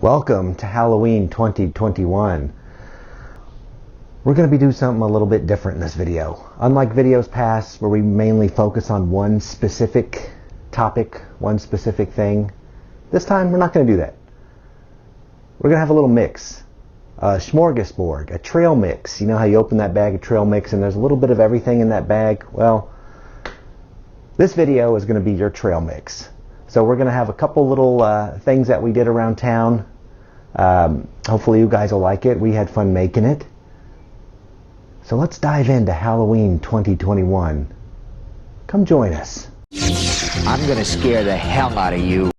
Welcome to Halloween 2021. We're going to be doing something a little bit different in this video. Unlike videos past where we mainly focus on one specific topic, one specific thing, this time we're not going to do that. We're going to have a little mix. A smorgasbord, a trail mix. You know how you open that bag of trail mix and there's a little bit of everything in that bag? Well, this video is going to be your trail mix. So we're going to have a couple little things that we did around town. Hopefully you guys will like it. We had fun making it. So let's dive into Halloween 2021. Come join us. I'm gonna scare the hell out of you.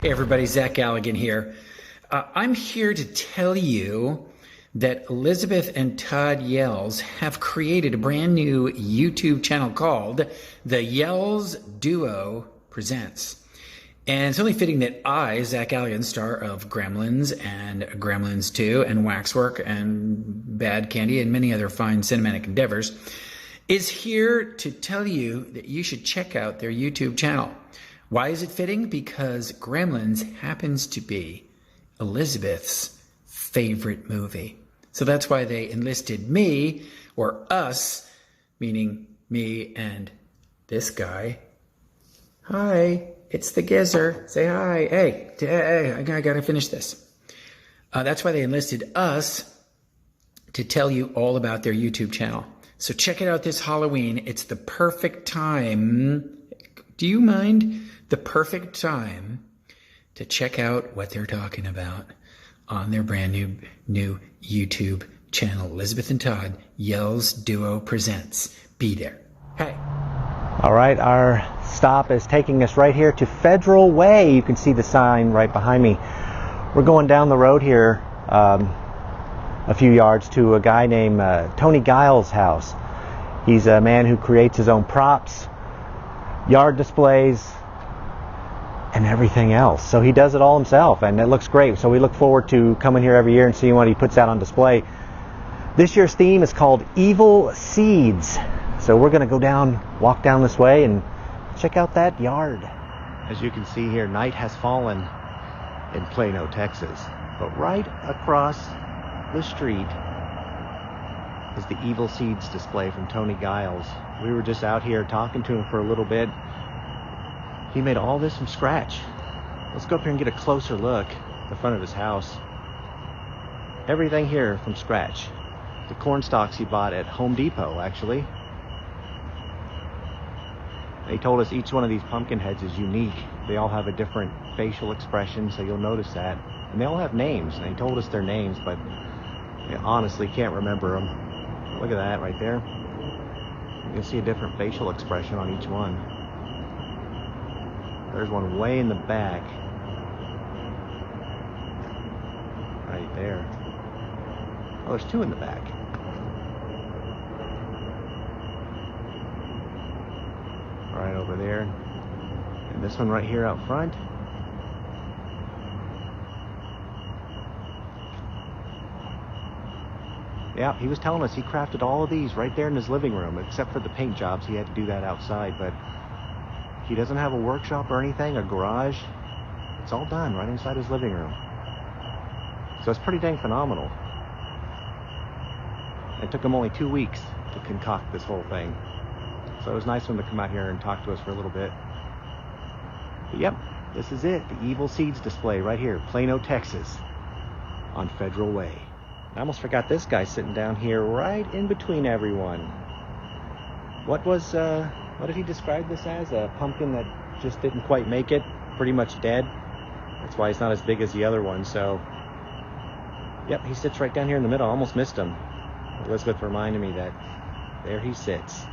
Hey everybody, Zach Galligan here. I'm here to tell you that Elizabeth and Todd Yells have created a brand new YouTube channel called The Yells Duo Presents. And it's only fitting that I, Zach Galligan, star of Gremlins and Gremlins 2 and Waxwork and Bad Candy and many other fine cinematic endeavors, is here to tell you that you should check out their YouTube channel. Why is it fitting? Because Gremlins happens to be Elizabeth's favorite movie. So that's why they enlisted me, or us, meaning me and this guy. Hi, it's the Gizzer. Say hi. Hey, I gotta finish this. That's why they enlisted us to tell you all about their YouTube channel. So check it out this Halloween. It's the perfect time. Do you mind? The perfect time to check out what they're talking about on their brand new YouTube channel. Elizabeth and Todd, Yells Duo Presents. Be there. Hey. All right, our stop is taking us right here to Federal Way. You can see the sign right behind me. We're going down the road here a few yards to a guy named Tony Giles' house. He's a man who creates his own props, yard displays, and everything else. So he does it all himself, and it looks great. So we look forward to coming here every year and seeing what he puts out on display. This year's theme is called Evil Seeds. So we're going to go walk down this way and check out that yard. As you can see here, night has fallen in Plano, Texas. But right across the street is the Evil Seeds display from Tony Giles. We were just out here talking to him for a little bit. He made all this from scratch. Let's go up here and get a closer look at the front of his house. Everything here from scratch. The corn stalks he bought at Home Depot, actually. They told us each one of these pumpkin heads is unique. They all have a different facial expression, so you'll notice that. And they all have names. They told us their names, but I honestly can't remember them. Look at that right there. You can see a different facial expression on each one. There's one way in the back. Right there. Oh, there's two in the back. Right over there. And this one right here out front. Yeah, he was telling us he crafted all of these right there in his living room, except for the paint jobs. He had to do that outside, but he doesn't have a workshop or anything, a garage. It's all done right inside his living room. So it's pretty dang phenomenal. It took him only 2 weeks to concoct this whole thing. So it was nice of him to come out here and talk to us for a little bit. But yep, this is it. The Evil Seeds display right here, Plano, Texas, on Federal Way. I almost forgot this guy sitting down here right in between everyone. What did he describe this as? A pumpkin that just didn't quite make it, pretty much dead. That's why he's not as big as the other one. So, yep, he sits right down here in the middle. I almost missed him. Elizabeth reminded me that there he sits.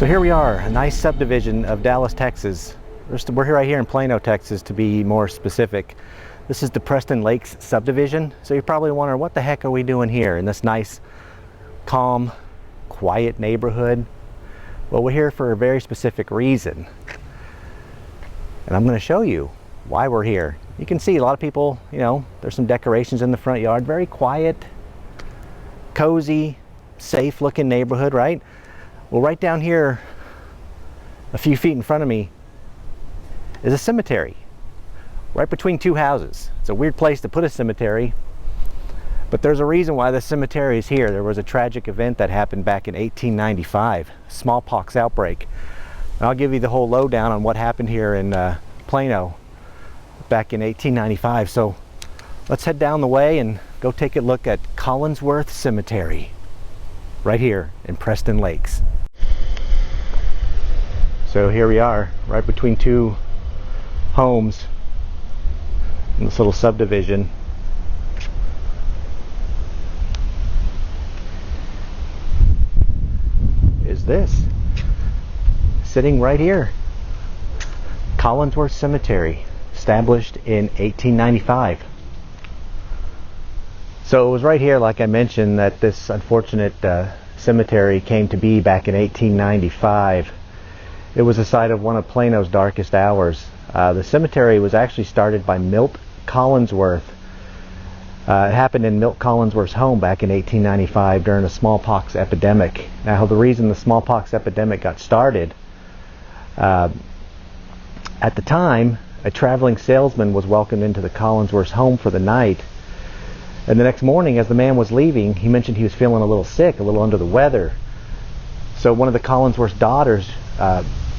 So here we are, a nice subdivision of Dallas, Texas. We're here right here in Plano, Texas, to be more specific. This is the Preston Lakes subdivision. So you're probably wondering, what the heck are we doing here in this nice, calm, quiet neighborhood? Well, we're here for a very specific reason. And I'm going to show you why we're here. You can see a lot of people, you know, there's some decorations in the front yard. Very quiet, cozy, safe looking neighborhood, right? Well, right down here, a few feet in front of me, is a cemetery. Right between two houses. It's a weird place to put a cemetery, but there's a reason why the cemetery is here. There was a tragic event that happened back in 1895, smallpox outbreak. And I'll give you the whole lowdown on what happened here in Plano back in 1895. So let's head down the way and go take a look at Collinsworth Cemetery, right here in Preston Lakes. So here we are, right between two homes in this little subdivision. Is this sitting right here, Collinsworth Cemetery, established in 1895. So it was right here, like I mentioned, that this unfortunate cemetery came to be back in 1895. It was the site of one of Plano's darkest hours. The cemetery was actually started by Milt Collinsworth. It happened in Milt Collinsworth's home back in 1895 during a smallpox epidemic. Now, the reason the smallpox epidemic got started, at the time, a traveling salesman was welcomed into the Collinsworth's home for the night. And the next morning, as the man was leaving, he mentioned he was feeling a little sick, a little under the weather. So one of the Collinsworth's daughters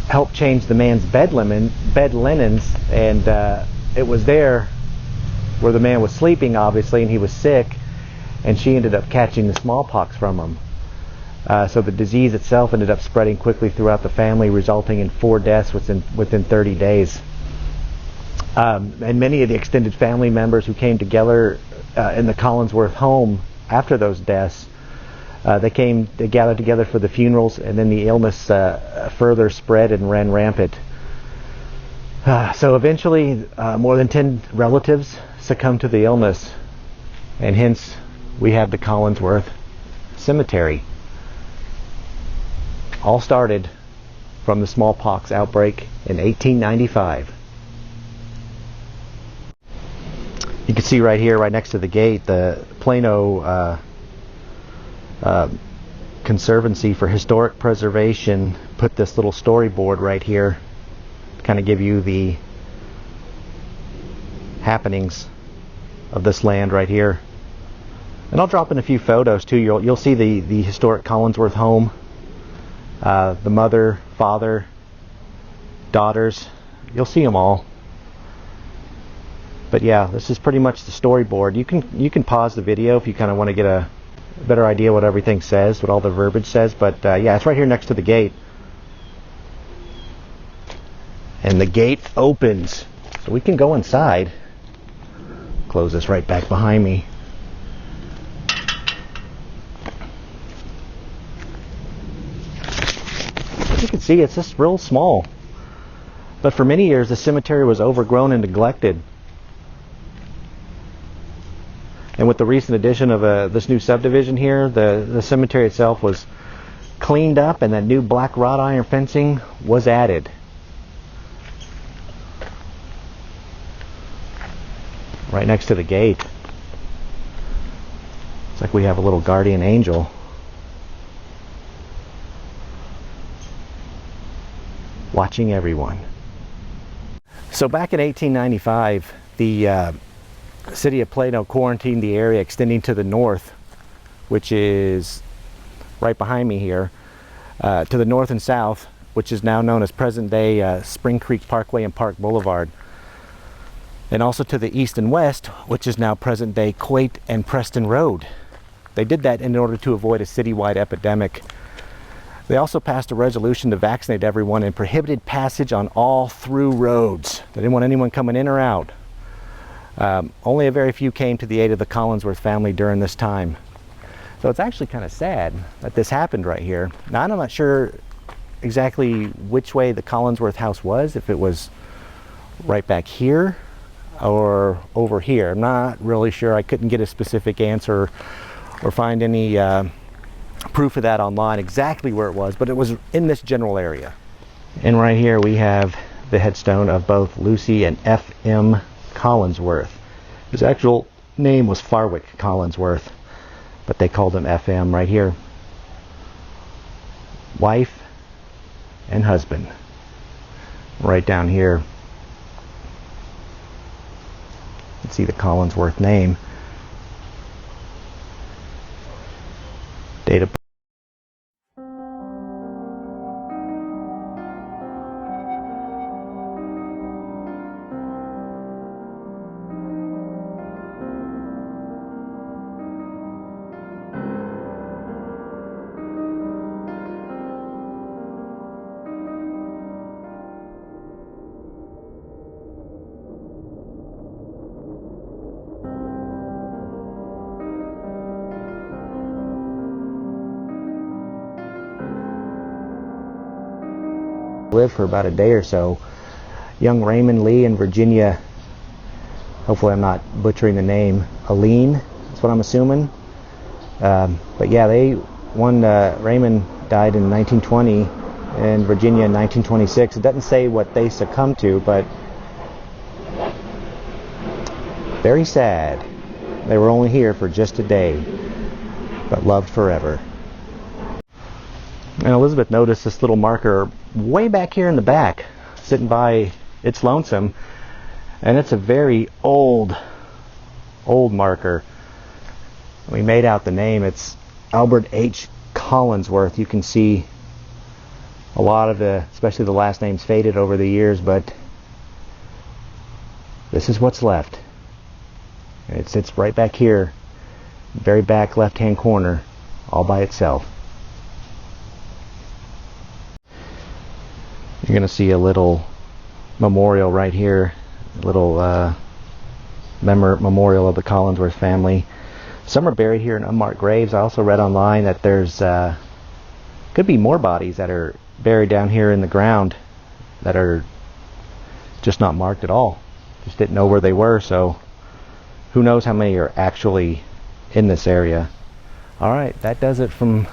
helped change the man's bed linens, and it was there where the man was sleeping, obviously, and he was sick, and she ended up catching the smallpox from him. So the disease itself ended up spreading quickly throughout the family, resulting in 4 deaths within 30 days. And many of the extended family members who came together in the Collinsworth home after those deaths, they gathered together for the funerals, and then the illness further spread and ran rampant. So eventually, more than 10 relatives succumbed to the illness, and hence we have the Collinsworth Cemetery. All started from the smallpox outbreak in 1895. You can see right here, right next to the gate, the Plano Conservancy for Historic Preservation put this little storyboard right here to kind of give you the happenings of this land right here. And I'll drop in a few photos too. You'll see the historic Collinsworth home, the mother, father, daughters. You'll see them all. But yeah, this is pretty much the storyboard. You can pause the video if you kind of want to get a better idea what everything says, what all the verbiage says. But yeah, it's right here next to the gate. And the gate opens, so we can go inside. Close this right back behind me. You can see it's just real small. But for many years, the cemetery was overgrown and neglected. And with the recent addition of this new subdivision here, the cemetery itself was cleaned up, and that new black wrought iron fencing was added. Right next to the gate. It's like we have a little guardian angel. Watching everyone. So back in 1895, the city of Plano quarantined the area extending to the north, which is right behind me here, to the north and south, which is now known as present-day Spring Creek Parkway and Park Boulevard, and also to the east and west, which is now present-day Coit and Preston Road. They did that in order to avoid a citywide epidemic. They also passed a resolution to vaccinate everyone and prohibited passage on all through roads. They didn't want anyone coming in or out. Only a very few came to the aid of the Collinsworth family during this time. So it's actually kind of sad that this happened right here. Now, I'm not sure exactly which way the Collinsworth house was, if it was right back here or over here. I'm not really sure. I couldn't get a specific answer or find any proof of that online exactly where it was, but it was in this general area. And right here we have the headstone of both Lucy and F.M. Collinsworth. His actual name was Farwick Collinsworth, but they called him F.M. right here. Wife and husband. Right down here. You can see the Collinsworth name. Date of lived for about a day or so. Young Raymond Lee and Virginia, hopefully I'm not butchering the name, Aline, that's what I'm assuming. But yeah, Raymond died in 1920 and Virginia in 1926. It doesn't say what they succumbed to, but very sad. They were only here for just a day, but loved forever. And Elizabeth noticed this little marker way back here in the back, sitting by its lonesome, and it's a very old marker. We made out the name. It's Albert H. Collinsworth. You can see a lot of especially the last names faded over the years, but this is what's left. It sits right back here, very back left-hand corner, all by itself. You're going to see a little memorial right here, a little memorial of the Collinsworth family. Some are buried here in unmarked graves. I also read online that there's could be more bodies that are buried down here in the ground that are just not marked at all. Just didn't know where they were, so who knows how many are actually in this area. Alright, that does it from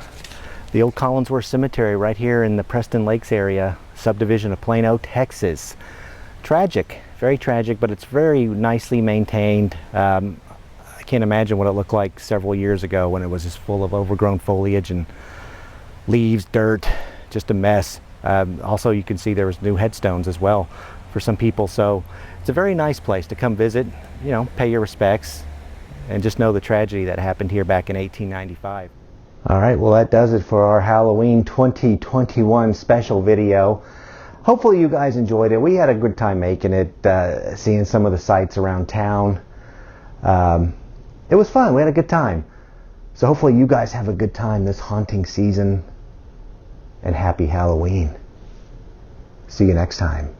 the old Collinsworth Cemetery right here in the Preston Lakes area, subdivision of Plano, Texas. Tragic, very tragic, but it's very nicely maintained. I can't imagine what it looked like several years ago when it was just full of overgrown foliage and leaves, dirt, just a mess. Also, you can see there was new headstones as well for some people, so it's a very nice place to come visit, pay your respects, and just know the tragedy that happened here back in 1895. Alright, well that does it for our Halloween 2021 special video. Hopefully you guys enjoyed it. We had a good time making it, seeing some of the sights around town. It was fun. We had a good time. So hopefully you guys have a good time this haunting season. And happy Halloween. See you next time.